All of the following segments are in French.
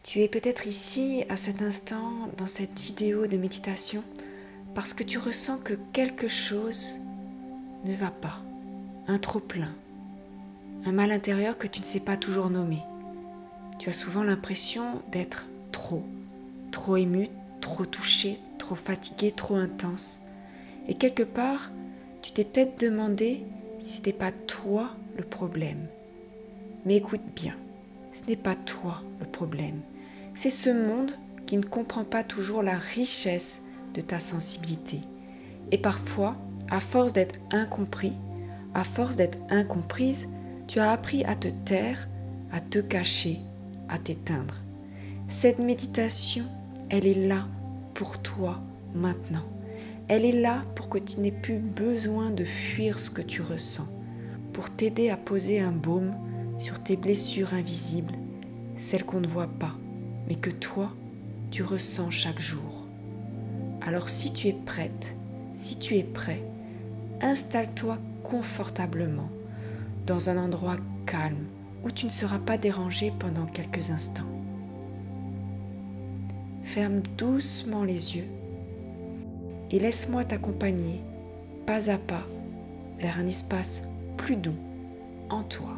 Tu es peut-être ici à cet instant dans cette vidéo de méditation parce que tu ressens que quelque chose ne va pas, un trop-plein, un mal intérieur que tu ne sais pas toujours nommer. Tu as souvent l'impression d'être trop ému, trop touché, trop fatigué, trop intense. Et quelque part, tu t'es peut-être demandé si ce n'était pas toi le problème. Mais écoute bien, ce n'est pas toi le problème. C'est ce monde qui ne comprend pas toujours la richesse de ta sensibilité. Et parfois, à force d'être incompris, à force d'être incomprise, tu as appris à te taire, à te cacher, à t'éteindre. Cette méditation, elle est là pour toi maintenant. Elle est là pour que tu n'aies plus besoin de fuir ce que tu ressens, pour t'aider à poser un baume sur tes blessures invisibles, celles qu'on ne voit pas, mais que toi, tu ressens chaque jour. Alors si tu es prête, si tu es prêt, installe-toi confortablement dans un endroit calme où tu ne seras pas dérangé pendant quelques instants. Ferme doucement les yeux et laisse-moi t'accompagner pas à pas vers un espace plus doux en toi.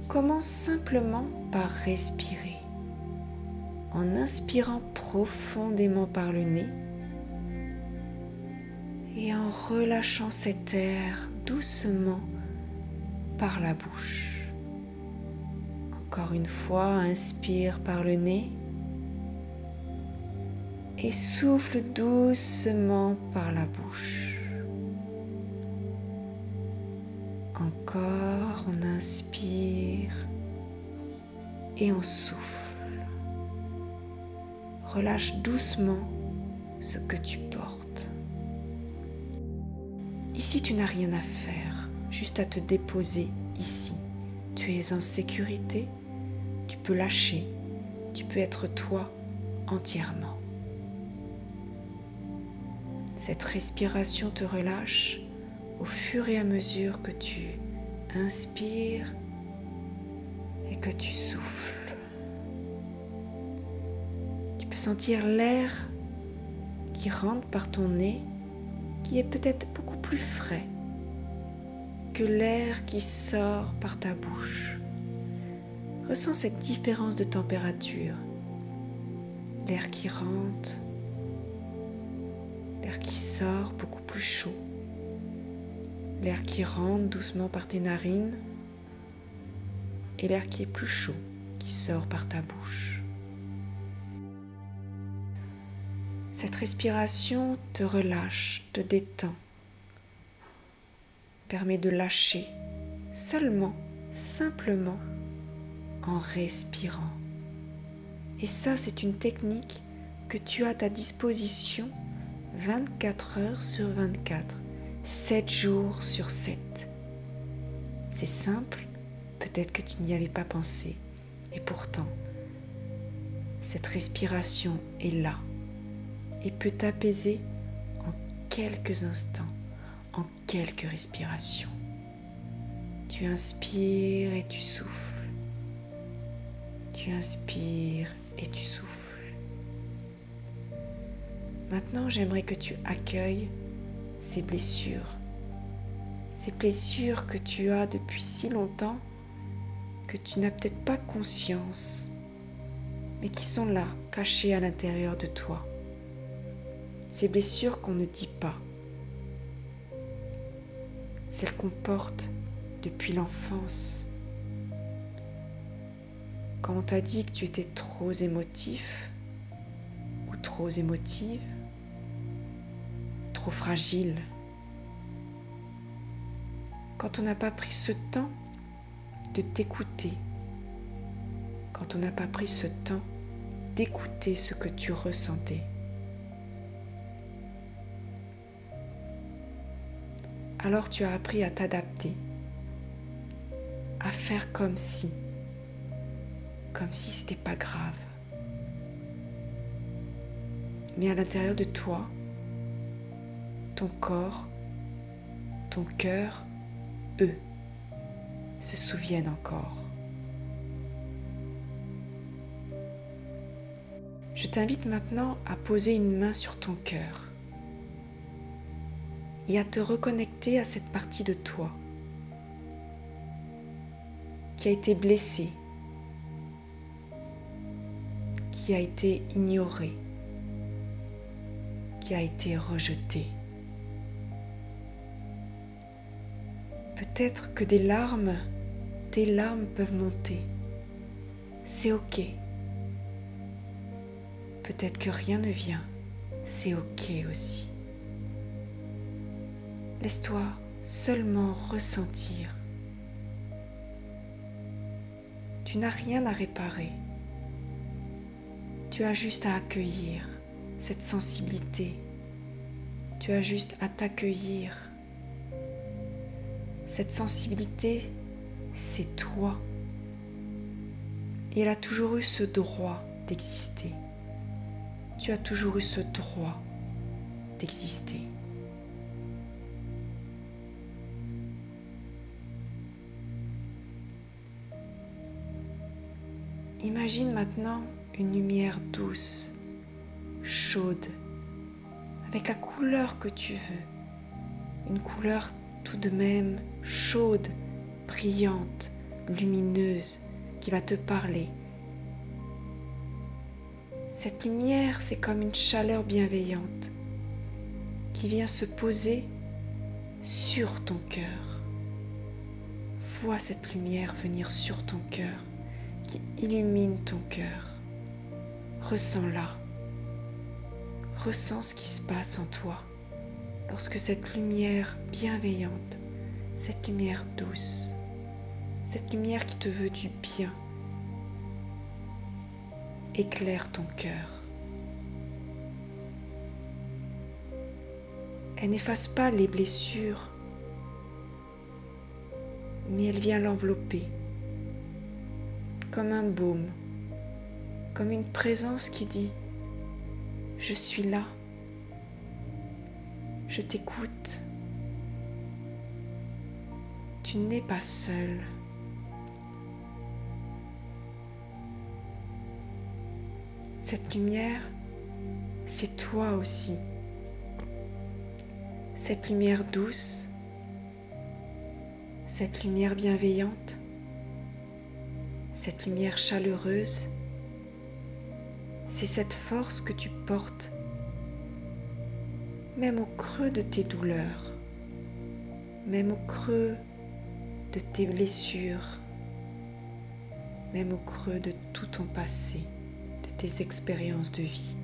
Commence simplement par respirer en inspirant profondément par le nez et en relâchant cet air doucement par la bouche. Encore une fois, inspire par le nez et souffle doucement par la bouche. Encore, on inspire et on souffle. Relâche doucement ce que tu portes. Ici, tu n'as rien à faire, juste à te déposer ici. Tu es en sécurité, tu peux lâcher, tu peux être toi entièrement. Cette respiration te relâche au fur et à mesure que tu inspires et que tu souffles. Tu peux sentir l'air qui rentre par ton nez, qui est peut-être beaucoup plus frais que l'air qui sort par ta bouche. Ressens cette différence de température. L'air qui rentre, l'air qui sort beaucoup plus chaud. L'air qui rentre doucement par tes narines et l'air qui est plus chaud, qui sort par ta bouche. Cette respiration te relâche, te détend, permet de lâcher simplement en respirant. Et ça, c'est une technique que tu as à ta disposition 24 heures sur 24, 7 jours sur 7. C'est simple, peut-être que tu n'y avais pas pensé. Et pourtant, cette respiration est là et peut t'apaiser en quelques instants, en quelques respirations. Tu inspires et tu souffles. Tu inspires et tu souffles. Maintenant, j'aimerais que tu accueilles ces blessures que tu as depuis si longtemps que tu n'as peut-être pas conscience, mais qui sont là, cachées à l'intérieur de toi. Ces blessures qu'on ne dit pas, celles qu'on porte depuis l'enfance. Quand on t'a dit que tu étais trop émotif ou trop émotive, trop fragile, quand on n'a pas pris ce temps de t'écouter, quand on n'a pas pris ce temps d'écouter ce que tu ressentais. Alors tu as appris à t'adapter, à faire comme si c'était pas grave. Mais à l'intérieur de toi, ton corps, ton cœur, eux, se souviennent encore. Je t'invite maintenant à poser une main sur ton cœur et à te reconnecter à cette partie de toi qui a été blessée, qui a été ignorée, qui a été rejetée. Peut-être que tes larmes peuvent monter. C'est ok. Peut-être que rien ne vient. C'est ok aussi. Laisse-toi seulement ressentir. Tu n'as rien à réparer. Tu as juste à accueillir cette sensibilité. Tu as juste à t'accueillir. Cette sensibilité, c'est toi. Et elle a toujours eu ce droit d'exister. Tu as toujours eu ce droit d'exister. Imagine maintenant une lumière douce, chaude, avec la couleur que tu veux. Une couleur tout de même chaude, brillante, lumineuse, qui va te parler. Cette lumière, c'est comme une chaleur bienveillante qui vient se poser sur ton cœur. Vois cette lumière venir sur ton cœur, qui illumine ton cœur. Ressens-la. Ressens ce qui se passe en toi lorsque cette lumière bienveillante, cette lumière douce, cette lumière qui te veut du bien, éclaire ton cœur. Elle n'efface pas les blessures, mais elle vient l'envelopper comme un baume, comme une présence qui dit « Je suis là, je t'écoute, tu n'es pas seul ». Cette lumière, c'est toi aussi. Cette lumière douce, cette lumière bienveillante, cette lumière chaleureuse, c'est cette force que tu portes, même au creux de tes douleurs, même au creux de tes blessures, même au creux de tout ton passé, de tes expériences de vie.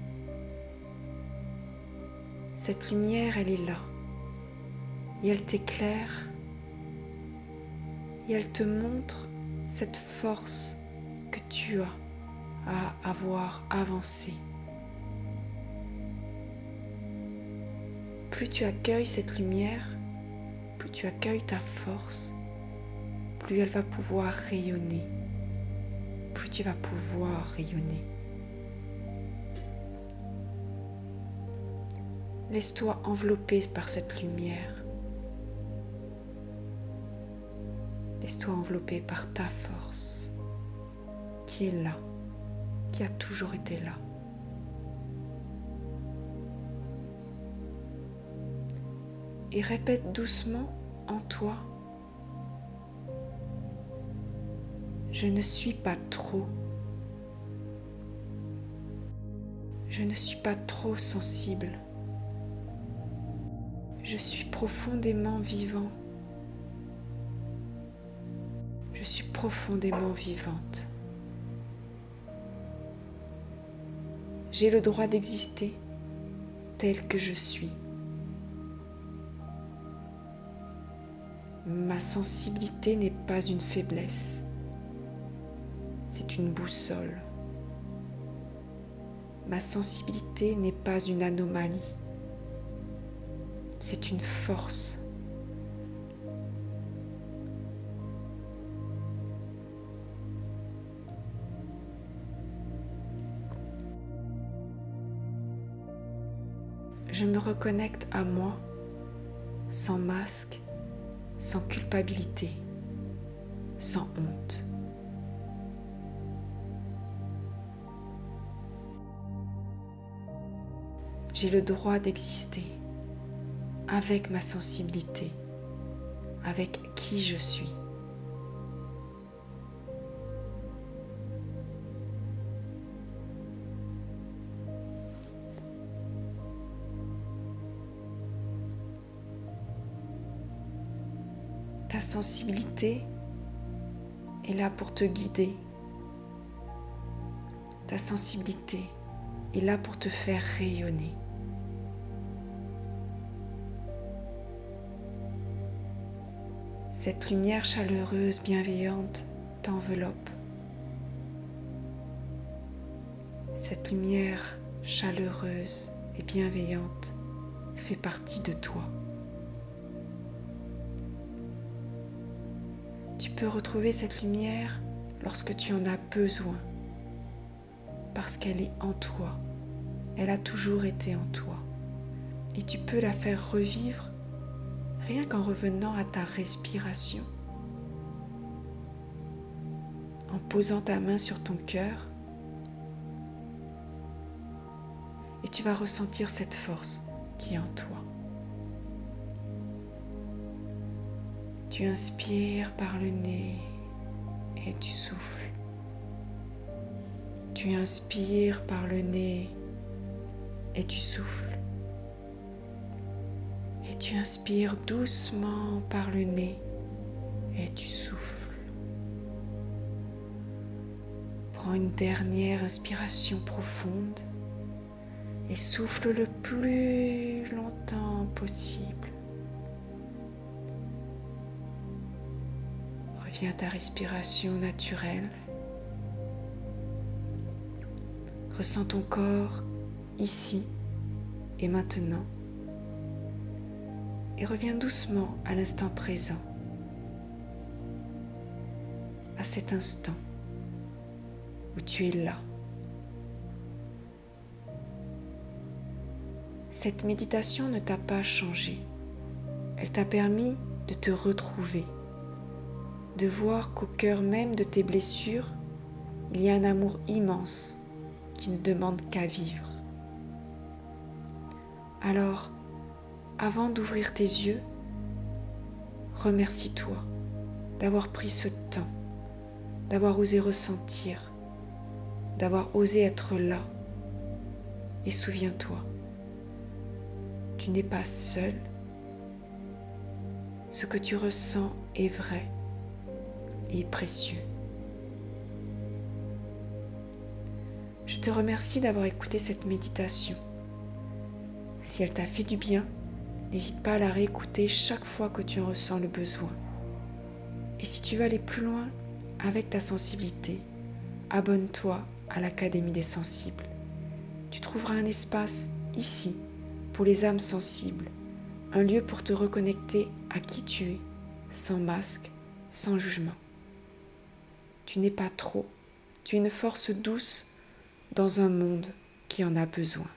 Cette lumière, elle est là, et elle t'éclaire, et elle te montre cette force que tu as à avoir avancé. Plus tu accueilles cette lumière, plus tu accueilles ta force, plus elle va pouvoir rayonner, plus tu vas pouvoir rayonner. Laisse-toi envelopper par cette lumière. Laisse-toi envelopper par ta force, qui est là, qui a toujours été là. Et répète doucement en toi: je ne suis pas trop. Je ne suis pas trop sensible. Je suis profondément vivant. Je suis profondément vivante. J'ai le droit d'exister tel que je suis. Ma sensibilité n'est pas une faiblesse, c'est une boussole. Ma sensibilité n'est pas une anomalie, c'est une force. Je me reconnecte à moi sans masque, sans culpabilité, sans honte. . J'ai le droit d'exister avec ma sensibilité, avec qui je suis. Ta sensibilité est là pour te guider. Ta sensibilité est là pour te faire rayonner. Cette lumière chaleureuse, bienveillante t'enveloppe. Cette lumière chaleureuse et bienveillante fait partie de toi. Tu peux retrouver cette lumière lorsque tu en as besoin, parce qu'elle est en toi. Elle a toujours été en toi. Et tu peux la faire revivre rien qu'en revenant à ta respiration, en posant ta main sur ton cœur, et tu vas ressentir cette force qui est en toi. Tu inspires par le nez et tu souffles. Tu inspires par le nez et tu souffles. Et tu inspires doucement par le nez et tu souffles. Prends une dernière inspiration profonde et souffle le plus longtemps possible. Reviens à ta respiration naturelle. Ressens ton corps ici et maintenant. Et reviens doucement à l'instant présent, à cet instant où tu es là. Cette méditation ne t'a pas changé. Elle t'a permis de te retrouver, de voir qu'au cœur même de tes blessures, il y a un amour immense qui ne demande qu'à vivre. Alors, avant d'ouvrir tes yeux, remercie-toi d'avoir pris ce temps, d'avoir osé ressentir, d'avoir osé être là. Et souviens-toi, tu n'es pas seul. Ce que tu ressens est vrai et précieux. Je te remercie d'avoir écouté cette méditation. Si elle t'a fait du bien, n'hésite pas à la réécouter chaque fois que tu en ressens le besoin. Et si tu veux aller plus loin avec ta sensibilité, abonne-toi à l'Académie des Sensibles. Tu trouveras un espace ici pour les âmes sensibles, un lieu pour te reconnecter à qui tu es, sans masque, sans jugement. Tu n'es pas trop, tu es une force douce dans un monde qui en a besoin.